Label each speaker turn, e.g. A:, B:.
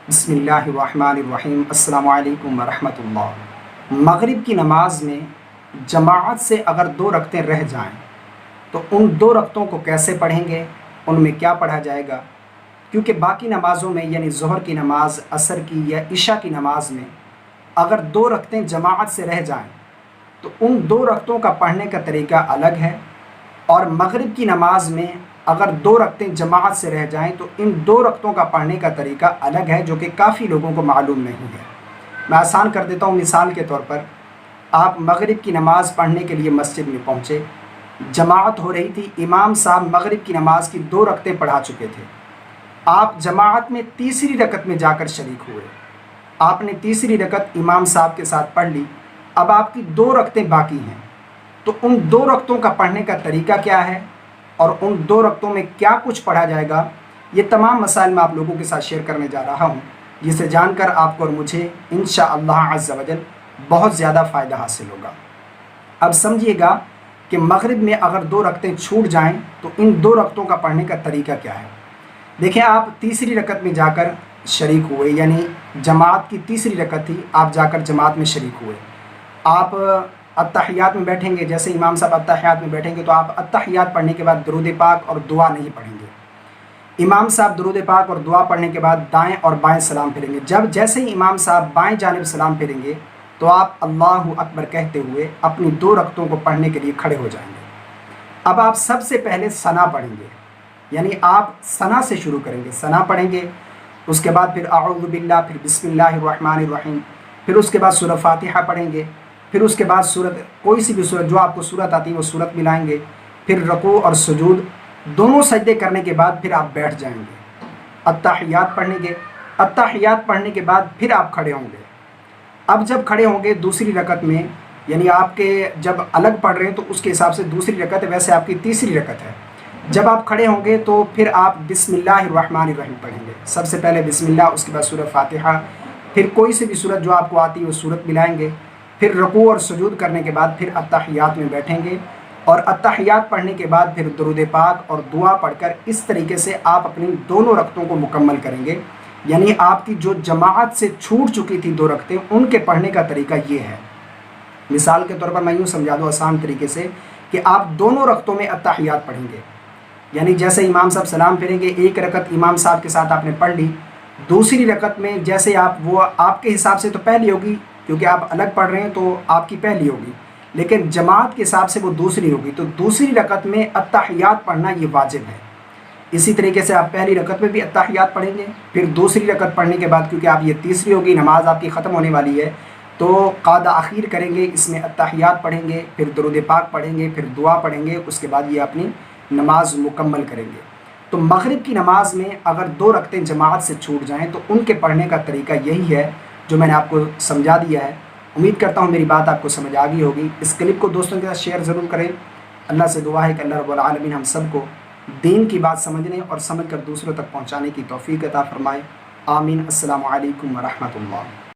A: بسم اللہ الرحمن الرحیم۔ السلام علیکم ورحمۃ اللہ۔ مغرب کی نماز میں جماعت سے اگر 2 رکعتیں رہ جائیں تو ان 2 رکعتوں کو کیسے پڑھیں گے، ان میں کیا پڑھا جائے گا؟ کیونکہ باقی نمازوں میں یعنی ظہر کی نماز، عصر کی یا عشاء کی نماز میں اگر 2 رکعتیں جماعت سے رہ جائیں تو ان 2 رکعتوں کا پڑھنے کا طریقہ الگ ہے، اور مغرب کی نماز میں اگر 2 رکعتیں جماعت سے رہ جائیں تو ان 2 رکعتوں کا پڑھنے کا طریقہ الگ ہے، جو کہ کافی لوگوں کو معلوم نہیں ہے۔ میں آسان کر دیتا ہوں۔ مثال کے طور پر آپ مغرب کی نماز پڑھنے کے لیے مسجد میں پہنچے، جماعت ہو رہی تھی، امام صاحب مغرب کی نماز کی 2 رکعتیں پڑھا چکے تھے، آپ جماعت میں تیسری رکعت میں جا کر شریک ہوئے، آپ نے تیسری رکعت امام صاحب کے ساتھ پڑھ لی، اب آپ کی 2 رکعتیں باقی ہیں، تو ان 2 رکعتوں کا پڑھنے کا طریقہ کیا ہے اور ان 2 رکعتوں میں کیا کچھ پڑھا جائے گا، یہ تمام مسائل میں آپ لوگوں کے ساتھ شیئر کرنے جا رہا ہوں، جسے جان کر آپ کو اور مجھے انشاءاللہ عز و جل بہت زیادہ فائدہ حاصل ہوگا۔ اب سمجھیے گا کہ مغرب میں اگر 2 رکعتیں چھوٹ جائیں تو ان 2 رکعتوں کا پڑھنے کا طریقہ کیا ہے۔ دیکھیں، آپ تیسری رکعت میں جا کر شریک ہوئے، یعنی جماعت کی تیسری رکعت تھی، آپ جا کر جماعت میں شریک ہوئے، آپ اتحیات میں بیٹھیں گے، جیسے امام صاحب اتحیات میں بیٹھیں گے تو آپ اتحیات پڑھنے کے بعد درود پاک اور دعا نہیں پڑھیں گے۔ امام صاحب درود پاک اور دعا پڑھنے کے بعد دائیں اور بائیں سلام پھیریں گے۔ جیسے ہی امام صاحب بائیں جانب سلام پھیریں گے تو آپ اللہ اکبر کہتے ہوئے اپنی 2 رکعتوں کو پڑھنے کے لیے کھڑے ہو جائیں گے۔ اب آپ سب سے پہلے ثنا پڑھیں گے، یعنی آپ ثنا سے شروع کریں گے، ثنا پڑھیں گے، اس کے بعد پھر اعوذ باللہ، پھر بسم اللہ الرحمن الرحیم، پھر اس کے بعد سورہ فاتحہ پڑھیں گے، پھر اس کے بعد کوئی سی بھی صورت جو آپ کو صورت آتی ہے وہ صورت ملائیں گے، پھر رکوع اور سجود دونوں سجدے کرنے کے بعد پھر آپ بیٹھ جائیں گے، اتحیات پڑھیں گے، اتحیات پڑھنے کے بعد پھر آپ کھڑے ہوں گے۔ اب جب کھڑے ہوں گے دوسری رکعت میں، یعنی آپ کے جب الگ پڑھ رہے ہیں تو اس کے حساب سے دوسری رکعت ہے، ویسے آپ کی تیسری رکعت ہے، جب آپ کھڑے ہوں گے تو پھر آپ بسم اللہ الرحمن الرحیم پڑھیں گے، سب سے پہلے بسم اللہ، اس کے بعد سورہ فاتحہ، پھر کوئی سی بھی صورت جو آپ کو آتی ہے وہ صورت ملائیں گے، پھر رکوع اور سجود کرنے کے بعد پھر اتحیات میں بیٹھیں گے، اور اتحیات پڑھنے کے بعد پھر درود پاک اور دعا پڑھ کر اس طریقے سے آپ اپنی دونوں رکعتوں کو مکمل کریں گے۔ یعنی آپ کی جو جماعت سے چھوٹ چکی تھی 2 رکعتیں، ان کے پڑھنے کا طریقہ یہ ہے۔ مثال کے طور پر میں یوں سمجھا دوں آسان طریقے سے کہ آپ دونوں رکعتوں میں اتحیات پڑھیں گے، یعنی جیسے امام صاحب سلام پھیریں گے، 1 رکعت امام صاحب کے ساتھ آپ نے پڑھ لی، دوسری رکعت میں جیسے وہ آپ کے حساب سے تو پہلی ہوگی، کیونکہ آپ الگ پڑھ رہے ہیں تو آپ کی پہلی ہوگی، لیکن جماعت کے حساب سے وہ دوسری ہوگی، تو دوسری رکعت میں اتحیات پڑھنا یہ واجب ہے۔ اسی طریقے سے آپ پہلی رکعت میں بھی اتحیات پڑھیں گے، پھر دوسری رکعت پڑھنے کے بعد کیونکہ آپ یہ تیسری ہوگی، نماز آپ کی ختم ہونے والی ہے، تو قعدہ اخیر کریں گے، اس میں اتحیات پڑھیں گے، پھر درود پاک پڑھیں گے، پھر دعا پڑھیں گے، اس کے بعد یہ اپنی نماز مکمل کریں گے۔ تو مغرب کی نماز میں اگر 2 رکعتیں جماعت سے چھوٹ جائیں تو ان کے پڑھنے کا طریقہ یہی ہے جو میں نے آپ کو سمجھا دیا ہے۔ امید کرتا ہوں میری بات آپ کو سمجھ آ گئی ہوگی۔ اس کلپ کو دوستوں کے ساتھ شیئر ضرور کریں۔ اللہ سے دعا ہے کہ اللہ رب العالمین ہم سب کو دین کی بات سمجھنے اور سمجھ کر دوسروں تک پہنچانے کی توفیق عطا فرمائے۔ آمین۔ السلام علیکم ورحمۃ اللہ۔